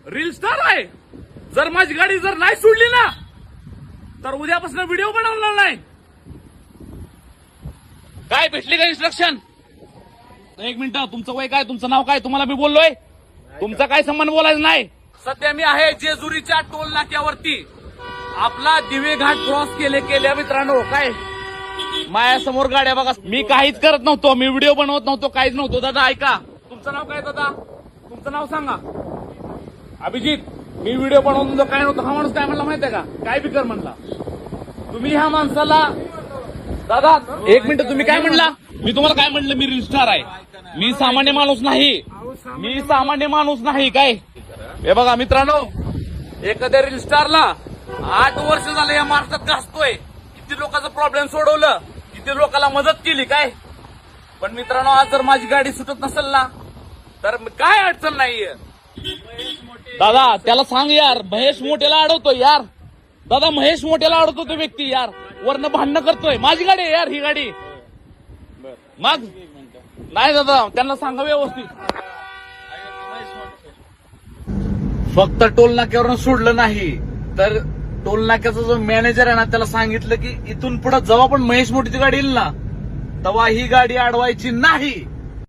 Reel star आहे. जर माझी गाडी जर नाही सोडली ना तर उद्यापासून व्हिडिओ बनवणार नाही. काय भेटली का इन्स्ट्रक्शन? एक मिनिट, तुमचं वय काय, तुमचं नाव काय? तुम्हाला मी बोललोय, तुमचा काय संबंध बोलायचं नाही. सध्या मी आहे जेजुरीच्या टोल नाक्यावरती. आपला दिवे घाट क्रॉस केल्या मित्रांनो. काय माझ्यासमोर गाड्या बघा. मी काहीच करत नव्हतो, मी व्हिडिओ बनवत नव्हतो, काहीच नव्हतो. दादा ऐका, तुमचं नाव काय? दादा तुमचं नाव सांगा. अभिजित. मी व्हिडिओ बनवत नव्हतो, काय नव्हतं. हा माणूस काय म्हणला माहितीये का? काय बिकर म्हणला तुम्ही ह्या माणसाला. दादा एक मिनिट, तुम्ही काय म्हणला? मी तुम्हाला काय म्हणलं? मी रील स्टार आहे, मी सामान्य माणूस नाही, मी सामान्य माणूस नाही. काय हे बघा मित्रांनो, एखाद्या रील स्टारला 8 वर्ष झालं या महाराष्ट्रात घासतोय. किती लोकांचा प्रॉब्लेम सोडवलं, किती लोकांना मदत केली. काय पण मित्रांनो, आज जर माझी गाडी सुटत नसेल ना तर काय अडचण नाहीये. दादा त्याला सांग यार, महेश मोठेला अडवतोय यार. दादा महेश मोठेला अडवतो तो व्यक्ती यार, वरनं भांडणं करतोय. माझी गाडी आहे यार ही गाडी. मग नाही दादा, त्यांना सांगा व्यवस्थित. फक्त टोल नाक्यावरून सोडलं नाही तर टोल नाक्याचा जो मॅनेजर आहे ना त्याला सांगितलं की इथून पुढे जेव्हा पण महेश मोठीची गाडी येईल ना तेव्हा ही गाडी अडवायची नाही.